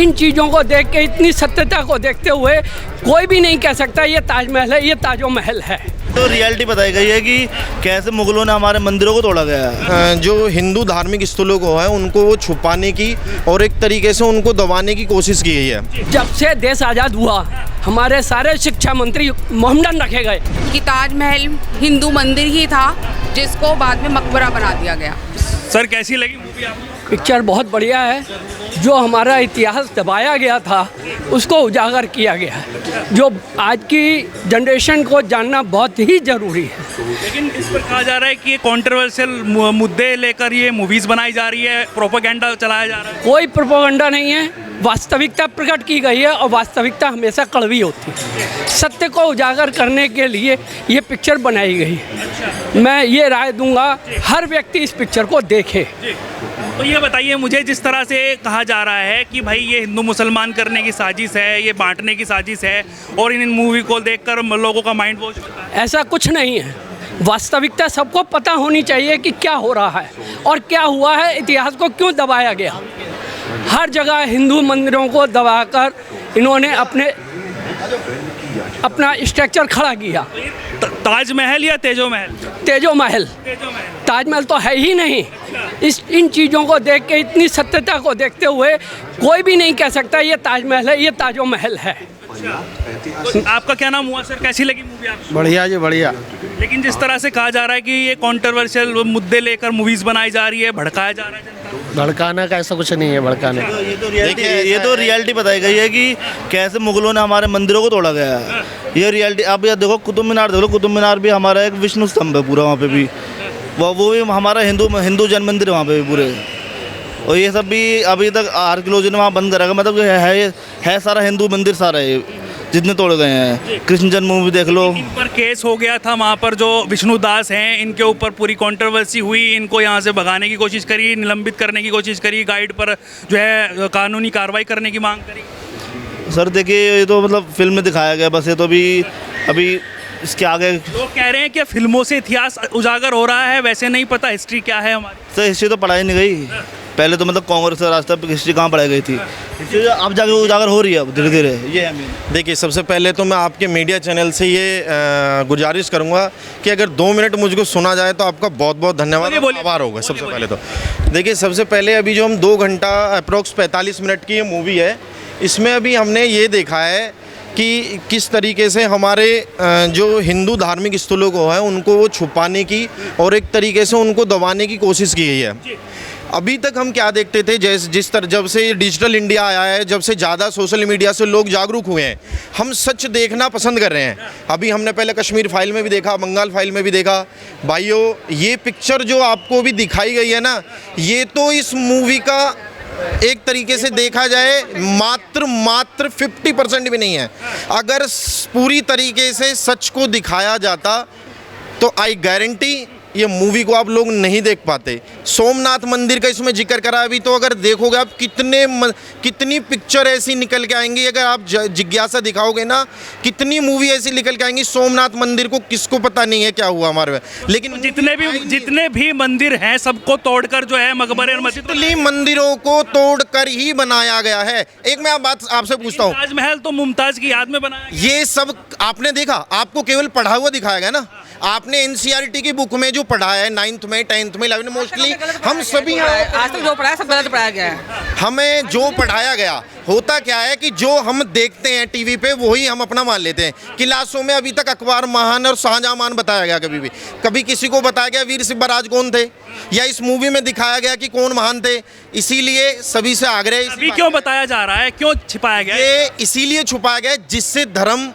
इन चीज़ों को देख के, इतनी सत्यता को देखते हुए कोई भी नहीं कह सकता ये ताजमहल है, ये ताजो महल है। तो रियलिटी बताई गई है कि कैसे मुगलों ने हमारे मंदिरों को तोड़ा गया है। जो हिंदू धार्मिक स्थलों को है उनको वो छुपाने की और एक तरीके से उनको दबाने की कोशिश की गई है। जब से देश आज़ाद हुआ हमारे सारे शिक्षा मंत्री मोहम्मदन रखे गए कि ताजमहल हिंदू मंदिर ही था जिसको बाद में मकबरा बना दिया गया। सर कैसी लगी मूवी आपको? पिक्चर बहुत बढ़िया है। जो हमारा इतिहास दबाया गया था उसको उजागर किया गया है, जो आज की जनरेशन को जानना बहुत ही ज़रूरी है। लेकिन इस पर कहा जा रहा है कि ये कंट्रोवर्शियल मुद्दे लेकर ये मूवीज़ बनाई जा रही है, प्रोपेगेंडा चलाया जा रहा है। कोई प्रोपेगेंडा नहीं है, वास्तविकता प्रकट की गई है और वास्तविकता हमेशा कड़वी होती है। सत्य को उजागर करने के लिए ये पिक्चर बनाई गई। मैं ये राय दूंगा हर व्यक्ति इस पिक्चर को देखे। तो ये बताइए मुझे, जिस तरह से कहा जा रहा है कि भाई ये हिंदू मुसलमान करने की साजिश है, ये बांटने की साजिश है और इन मूवी को देखकर लोगों का माइंड वॉश होता है, ऐसा कुछ नहीं है। वास्तविकता सबको पता होनी चाहिए कि क्या हो रहा है और क्या हुआ है, इतिहास को क्यों दबाया गया। हर जगह हिंदू मंदिरों को दबाकर इन्होंने अपना स्ट्रक्चर खड़ा किया। ताजमहल या तेजो महल? तेजो महल। ताजमहल तो है ही नहीं। इन चीज़ों को देख के, इतनी सत्यता को देखते हुए कोई भी नहीं कह सकता ये ताजमहल है, ये ताजो महल है। तो आपका क्या नाम हुआ सर, कैसी लगी मूवी आपको? बढ़िया जी बढ़िया। लेकिन जिस तरह से कहा जा रहा है कि ये कंट्रोवर्शियल मुद्दे लेकर मूवीज़ बनाई जा रही है, भड़काया जा रहा है जनता को। भड़काना का ऐसा कुछ नहीं है, भड़काने ये तो रियलिटी बताई गई है कि कैसे मुगलों ने हमारे मंदिरों को तोड़ा गया है। ये रियलिटी। आप ये देखो, कुतुब मीनार देख लो, कुतुब मीनार भी हमारा एक विष्णु स्तंभ है पूरा, वहाँ पे भी वो भी हमारा हिंदू जन मंदिर है वहाँ पे भी पूरे। और ये सब भी अभी तक आर्कियोलॉजी ने वहाँ बंद करा, मतलब है सारा हिंदू मंदिर सारा है जितने तोड़े गए हैं। कृष्ण जन्मभूमि देख लो। इन पर केस हो गया था, वहाँ पर जो विष्णु दास हैं इनके ऊपर पूरी कंट्रोवर्सी हुई, इनको यहाँ से भगाने की कोशिश करी, निलंबित करने की कोशिश करी, गाइड पर जो है कानूनी कार्रवाई करने की मांग करी। सर देखिए, ये तो मतलब फिल्म में दिखाया गया बस, ये तो अभी इसके आगे लोग कह रहे हैं कि फिल्मों से इतिहास उजागर हो रहा है, वैसे नहीं पता हिस्ट्री क्या है हमारी। सर हिस्ट्री तो पढ़ाई नहीं गई पहले, तो मतलब कांग्रेस और आज तक हिस्ट्री कहाँ पढ़ाई गई थी। अब जाके उजागर हो रही है अब धीरे धीरे। ये है। देखिए, सबसे पहले तो मैं आपके मीडिया चैनल से ये गुजारिश करूंगा कि अगर 2 मिनट मुझको सुना जाए तो आपका बहुत बहुत धन्यवाद, आभार होगा। सबसे पहले तो देखिए, सबसे पहले अभी जो हम 2 घंटा अप्रोक्स 45 मिनट की ये मूवी है, इसमें अभी हमने ये देखा है कि किस तरीके से हमारे जो हिंदू धार्मिक स्थलों को है उनको वो छुपाने की और एक तरीके से उनको दबाने की कोशिश की गई है। अभी तक हम क्या देखते थे, जिस तरह जब से डिजिटल इंडिया आया है, जब से ज़्यादा सोशल मीडिया से लोग जागरूक हुए हैं, हम सच देखना पसंद कर रहे हैं। अभी हमने पहले कश्मीर फाइल में भी देखा, बंगाल फाइल में भी देखा। भाइयों, ये पिक्चर जो आपको भी दिखाई गई है ना, ये तो इस मूवी का एक तरीके से देखा जाए मात्र 50% भी नहीं है। अगर पूरी तरीके से सच को दिखाया जाता तो आई गारंटी ये मूवी को आप लोग नहीं देख पाते। सोमनाथ मंदिर का इसमें जिक्र करा, अभी तो अगर देखोगे आप कितनी पिक्चर ऐसी निकल के आएंगी, अगर आप जिज्ञासा दिखाओगे ना, कितनी मूवी ऐसी निकल के आएंगी। सोमनाथ मंदिर को किसको पता नहीं है क्या हुआ हमारे में, लेकिन जितने भी मंदिर हैं सबको तोड़कर जो है मकबरे और मस्जिद, मंदिरों को तोड़कर ही बनाया गया है। एक मैं बात आपसे पूछता हूँ, ताजमहल तो मुमताज की याद में बनाया, ये सब आपने देखा? आपको केवल पढ़ा हुआ दिखाया गया ना। आपने एनसीईआरटी की बुक में जो पढ़ा है 9th में, 10th में, 11th में, मोस्टली हम सभी आज तक जो पढ़ाया सब गलत पढ़ाया गया है। हमें जो पढ़ाया गया, होता क्या है कि जो हम देखते हैं टीवी पे वही हम अपना मान लेते हैं। क्लासों में अभी तक अकबर महान और शाहजहां बताया गया, कभी किसी को बताया गया वीर सिब्बराज कौन थे, या इस मूवी में दिखाया गया कि कौन महान थे। इसीलिए सभी से आग्रह, अभी क्यों बताया जा रहा है, क्यों छिपाया गया? ये इसीलिए छुपाया गया जिससे धर्म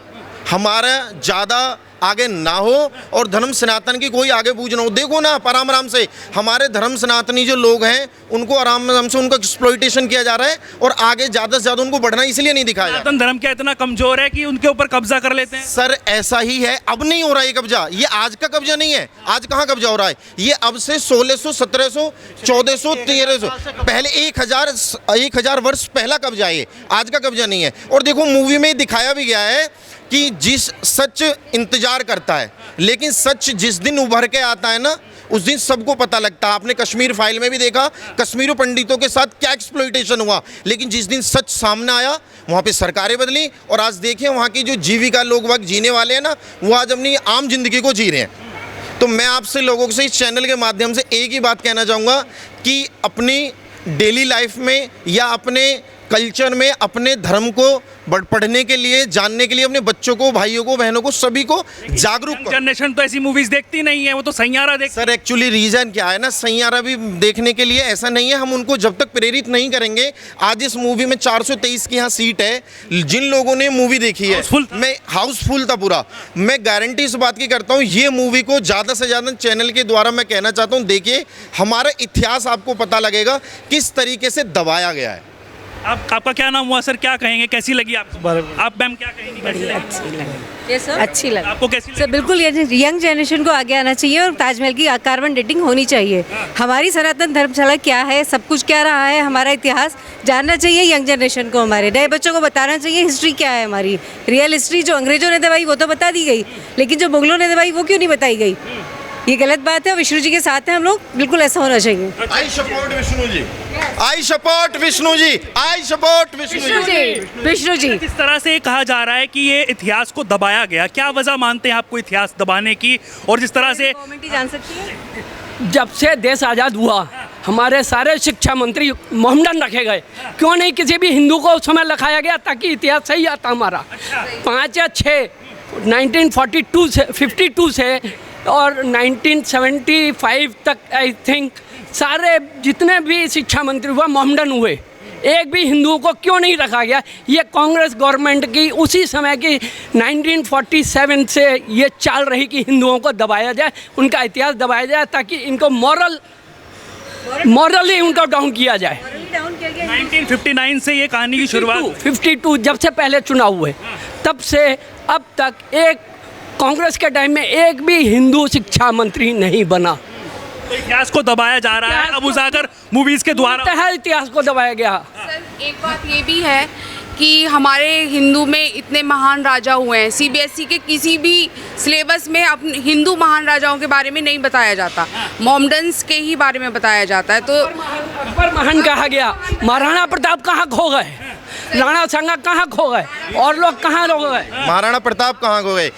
हमारा ज़्यादा आगे ना हो और धर्म सनातन की कोई आगे बूझ ना हो। देखो ना, आराम से हमारे धर्म सनातनी जो लोग हैं उनको आराम से उनका एक्सप्लॉइटेशन किया जा रहा है और आगे ज़्यादा से ज़्यादा उनको बढ़ना इसलिए नहीं दिखाया जा रहा। सनातन धर्म क्या इतना कमजोर है कि उनके ऊपर कब्जा कर लेते हैं? सर ऐसा ही है, अब नहीं हो रहा है कब्जा, ये आज का कब्जा नहीं है। आज कहाँ कब्जा हो रहा है, ये अब से 1600, 1700, 1400, 1300 पहले 1000 वर्ष पहला कब्जा है, आज का कब्जा नहीं है। और देखो मूवी में दिखाया भी गया है कि जिस सच इंतजार करता है, लेकिन सच जिस दिन उभर के आता है ना, उस दिन सबको पता लगता है। आपने कश्मीर फाइल में भी देखा कश्मीरी पंडितों के साथ क्या एक्सप्लॉइटेशन हुआ, लेकिन जिस दिन सच सामने आया वहाँ पे सरकारें बदली और आज देखिए वहाँ की जो जीविका लोग वक्त जीने वाले हैं ना, वो आज अपनी आम जिंदगी को जी रहे हैं। तो मैं आपसे लोगों से इस चैनल के माध्यम से एक ही बात कहना चाहूँगा कि अपनी डेली लाइफ में या अपने कल्चर में अपने धर्म को पढ़ने के लिए, जानने के लिए अपने बच्चों को, भाइयों को, बहनों को, सभी को जागरूक करो। जनरेशन तो ऐसी मूवीज देखती नहीं है, वो तो सैयारा देख। सर एक्चुअली रीज़न क्या है ना, सैयारा भी देखने के लिए ऐसा नहीं है, हम उनको जब तक प्रेरित नहीं करेंगे। आज इस मूवी में 423 की यहाँ सीट है, जिन लोगों ने मूवी देखी है मैं हाउसफुल था पूरा, मैं गारंटी इस बात की करता हूँ ये मूवी को ज़्यादा से ज़्यादा चैनल के द्वारा मैं कहना चाहता हूँ देखिए, हमारा इतिहास आपको पता लगेगा किस तरीके से दबाया गया है। आपका क्या नाम हुआ सर, क्या कहेंगे, कैसी लगी आपको? आप मैम क्या कहेंगी, कैसी लगी? अच्छी लगी। ये सर अच्छी लगी आपको कैसी सर लगी? बिल्कुल यंग जनरेशन को आगे आना चाहिए और ताजमहल की कार्बन डेटिंग होनी चाहिए। हमारी सनातन धर्मशाला क्या है, सब कुछ क्या रहा है, हमारा इतिहास जानना चाहिए यंग जनरेशन को, हमारे नए बच्चों को बताना चाहिए हिस्ट्री क्या है हमारी। रियल हिस्ट्री जो अंग्रेजों ने दबाई वो तो बता दी गई, लेकिन जो मुगलों ने दबाई वो क्यों नहीं बताई गई? ये गलत बात है। विष्णु जी के साथ हैं हम लोग, बिल्कुल ऐसा होना चाहिए। I support Vishnu ji, I support Vishnu ji, I support Vishnu ji. Vishnu ji किस तरह से कहा जा रहा है कि ये इतिहास को दबाया गया, क्या वजह मानते हैं आपको इतिहास दबाने की? और जिस तरह से गवर्नमेंट ही जान सकती है। जब से देश आज़ाद हुआ हमारे सारे शिक्षा मंत्री मोहम्मडन रखे गए, क्यों नहीं किसी भी हिंदू को उस समय लिखाया गया ताकि इतिहास सही आता हमारा। 5 या 6 1942 से 52 से और 1975 तक आई थिंक सारे जितने भी शिक्षा मंत्री हुए मोहम्मडन हुए, एक भी हिंदुओं को क्यों नहीं रखा गया? ये कांग्रेस गवर्नमेंट की उसी समय की 1947 से ये चाल रही कि हिंदुओं को दबाया जाए, उनका इतिहास दबाया जाए ताकि इनको मॉरली उनको डाउन किया जाए। 1959 से ये कहानी की शुरुआत 52 जब से पहले चुनाव हुए तब से अब तक एक कांग्रेस के टाइम में एक भी हिंदू शिक्षा मंत्री नहीं बना। तो इतिहास को दबाया जा रहा है अब उजागर मूवीज के द्वारा, इतिहास को दबाया गया। सर एक बात ये भी है कि हमारे हिंदू में इतने महान राजा हुए हैं, सीबीएसई के किसी भी सिलेबस में अपने हिंदू महान राजाओं के बारे में नहीं बताया जाता, मोहम्मडन्स के ही बारे में बताया जाता है। तो अकबर महान कहा गया, महाराणा प्रताप कहाँ खो गए, राणा संगा कहाँ खो गए, और लोग कहाँ खो गए, महाराणा प्रताप कहाँ खो गए,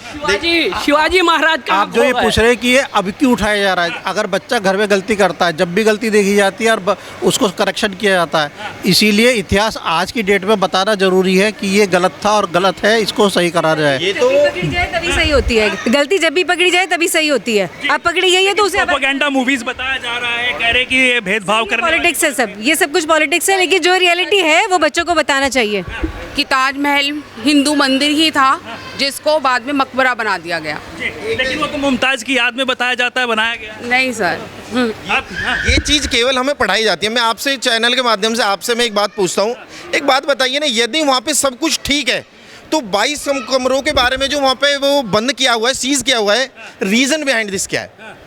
शिवाजी महाराज कहाँ आप जो ये पूछ रहे हैं कि ये अब क्यों उठाया जा रहा है? अगर बच्चा घर में गलती करता है, जब भी गलती देखी जाती है और उसको करेक्शन किया जाता है, इसीलिए इतिहास आज की डेट में बताना जरूरी है कि ये गलत था और गलत है, इसको सही करा जाए। ये तो पकड़ी जाए तभी सही होती है, गलती जब भी पकड़ी जाए तभी सही होती है। अब पकड़ी गई है तो उसे प्रोपेगेंडा मूवीज बताया जा रहा है, कह रहे कि ये भेदभाव करने पॉलिटिक्स है, सब ये सब कुछ पॉलिटिक्स है, लेकिन जो रियलिटी है वो बच्चों को बताना चाहिए। कि ताजमहल हिंदू मंदिर ही था जिसको बाद में मकबरा बना दिया गया। लेकिन वो तो मुमताज की याद में बताया जाता है, बनाया गया नहीं सर। ये चीज़ केवल हमें पढ़ाई जाती है। मैं आपसे चैनल के माध्यम से आपसे मैं एक बात पूछता हूँ, एक बात बताइए ना, यदि वहाँ पे सब कुछ ठीक है तो 22 कमरों के बारे में जो वहाँ पे वो बंद किया हुआ है, सीज किया हुआ है, रीज़न बिहाइंड दिस क्या है?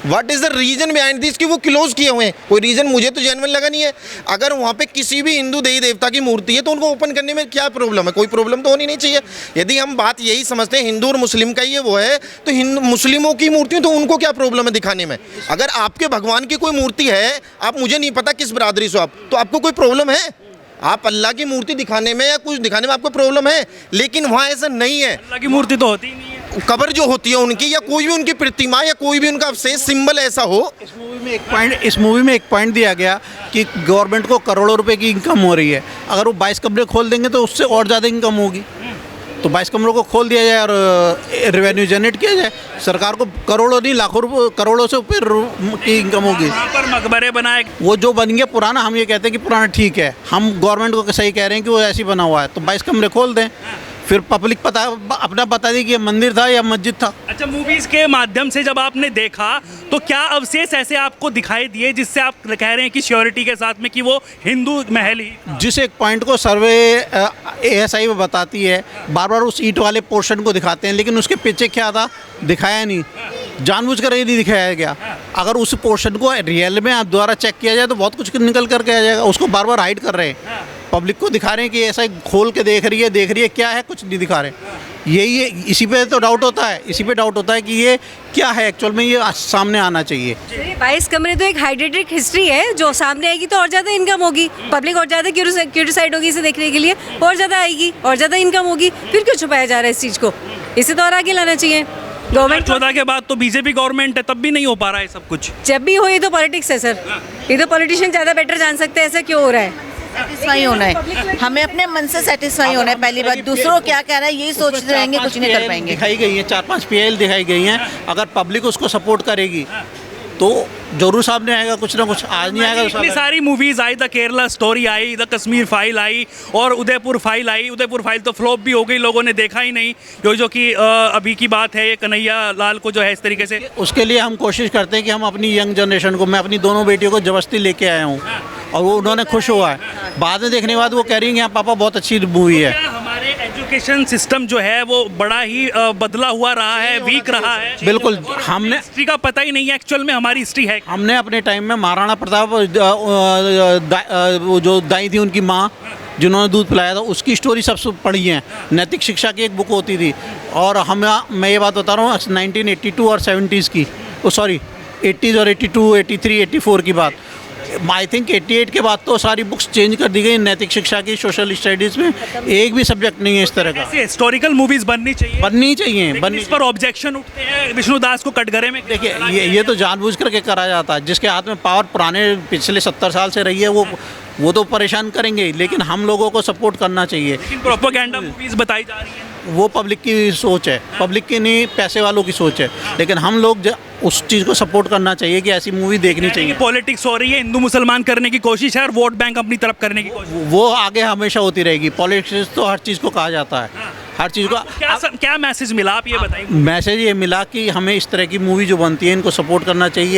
What is the reason behind this कि वो क्लोज किए हुए हैं? कोई रीज़न मुझे तो जेन्युइन लगा नहीं है। अगर वहाँ पे किसी भी हिंदू देवी देवता की मूर्ति है तो उनको ओपन करने में क्या प्रॉब्लम है? कोई प्रॉब्लम तो होनी नहीं चाहिए। यदि हम बात यही समझते हैं हिंदू और मुस्लिम का ये वो है, तो हिंदू मुस्लिमों की मूर्ति तो उनको क्या प्रॉब्लम है दिखाने में? अगर आपके भगवान की कोई मूर्ति है, आप मुझे नहीं पता किस बरादरी से आप, तो आपको कोई प्रॉब्लम है? आप अल्लाह की मूर्ति दिखाने में या कुछ दिखाने में आपको प्रॉब्लम है, लेकिन वहाँ ऐसा नहीं है। अल्लाह की मूर्ति तो होती ही नहीं है। कब्र जो होती है उनकी या कोई भी उनकी प्रतिमा या कोई भी उनका अवशेष सिंबल ऐसा हो। इस मूवी में एक पॉइंट दिया गया कि गवर्नमेंट को करोड़ों रुपए की इनकम हो रही है, अगर वो 22 कमरे खोल देंगे तो उससे और ज़्यादा इनकम होगी। तो 22 कमरों को खोल दिया जाए और रेवेन्यू जनरेट किया जाए, सरकार को करोड़ों नहीं लाखों रुपये, करोड़ों से ऊपर की इनकम होगी। वहाँ पर मकबरे बनाए, वो जो बन गया पुराना, हम ये कहते हैं कि पुराना ठीक है, हम गवर्नमेंट को सही कह रहे हैं कि वो ऐसे ही बना हुआ है, तो 22 कमरे खोल दें, फिर पब्लिक अपना बता दी कि ये मंदिर था या मस्जिद था। अच्छा, मूवीज के माध्यम से जब आपने देखा तो क्या अवशेष ऐसे आपको दिखाई दिए जिससे आप कह रहे हैं कि श्योरिटी के साथ में कि वो हिंदू महल ही? जिस एक पॉइंट को सर्वे ASI में बताती है, बार बार उस ईंट वाले पोर्शन को दिखाते हैं, लेकिन उसके पीछे क्या था दिखाया नहीं, जानबूझकर ये नहीं दिखाया गया। अगर उस पोर्शन को रियल में आप द्वारा चेक किया जाए तो बहुत कुछ निकल करके आ जाएगा, उसको बार बार हाइड कर रहे हैं। पब्लिक को दिखा रहे हैं कि ऐसा ही खोल के देख रही है क्या है, कुछ नहीं दिखा रहे। यही है, इसी पे तो डाउट होता है, इसी पे डाउट होता है कि ये क्या है एक्चुअल में, ये सामने आना चाहिए। 22 कमरे तो एक हाइड्रेटिक हिस्ट्री है, जो सामने आएगी तो और ज़्यादा इनकम होगी, पब्लिक और ज़्यादा क्यूरियसाइड होगी इसे देखने के लिए, और ज़्यादा आएगी और ज़्यादा इनकम होगी। फिर क्यों छुपाया जा रहा है इस चीज़ को? इसे तो और आगे लाना चाहिए। गवर्नमेंट 2014 के बाद तो बीजेपी गवर्नमेंट है, तब भी नहीं हो पा रहा है सब कुछ। जब भी हो, ये तो पॉलिटिक्स है सर, ये तो पॉलिटिशियन ज़्यादा बेटर जान सकते हैं ऐसा क्यों हो रहा है। सेटिस्फाई होना है, हमें अपने मन से सेटिस्फाई होना है। पहली बात, दूसरों क्या कह रहा है यही सोचते रहेंगे, कुछ नहीं कर पाएंगे। दिखाई गई है 4-5 PIL दिखाई गई हैं, अगर पब्लिक उसको सपोर्ट करेगी तो जरूर सामने आएगा कुछ ना कुछ। आज नहीं आएगा तो इतनी सारी मूवीज आई, द केरला स्टोरी आई, द कश्मीर फाइल आई और उदयपुर फाइल आई। उदयपुर फाइल तो फ्लॉप भी हो गई, लोगों ने देखा ही नहीं। जो कि अभी की बात है, ये कन्हैया लाल को जो है इस तरीके से, उसके लिए हम कोशिश करते हैं कि हम अपनी यंग जनरेशन को, मैं अपनी दोनों बेटियों को जबरदस्ती लेके आया हूँ और वो उन्होंने खुश हुआ है। बाद में देखने के बाद वो कह रही हैं हाँ पापा बहुत अच्छी मूवी है। क्या हमारे एजुकेशन सिस्टम जो है वो बड़ा ही बदला हुआ रहा है, वीक रहा है? बिल्कुल, हमने हिस्ट्री का पता ही नहीं है एक्चुअल में हमारी हिस्ट्री है। हमने अपने टाइम में महाराणा प्रताप वो जो दाई थी उनकी माँ जिन्होंने दूध पिलाया था, उसकी स्टोरी सब पढ़ी है। नैतिक शिक्षा की एक बुक होती थी। और मैं ये बात बता रहा हूँ 1982 और 70s की, सॉरी 80s और 82, 83, 84 की बात। आई थिंक 88 के बाद तो सारी बुक्स चेंज कर दी गई नैतिक शिक्षा की, सोशल स्टडीज़ में एक भी सब्जेक्ट नहीं है इस तरह का। ऐसी हिस्टोरिकल मूवीज बननी चाहिए, बननी इस पर ऑब्जेक्शन उठते हैं। विष्णुदास को कटघरे में देखिए ये तो जानबूझ करके करा जाता है। जिसके हाथ में पावर पुराने पिछले 70 साल से रही है वो तो परेशान करेंगे, लेकिन हम लोगों को सपोर्ट करना चाहिए। लेकिन प्रोपेगेंडा मूवीज बताई जा रही है, वो पब्लिक की सोच है, पब्लिक की नहीं, पैसे वालों की सोच है। लेकिन हम लोग उस चीज़ को सपोर्ट करना चाहिए कि ऐसी मूवी देखनी चाहिए। पॉलिटिक्स हो रही है, हिंदू मुसलमान करने की कोशिश है और वोट बैंक अपनी तरफ करने की कोशिश, वो आगे हमेशा होती रहेगी। पॉलिटिक्स तो हर चीज़ को कहा जाता है, हर चीज़ को। क्या मैसेज मिला आप ये बताइए? मैसेज ये मिला कि हमें इस तरह की मूवी जो बनती है इनको सपोर्ट करना चाहिए।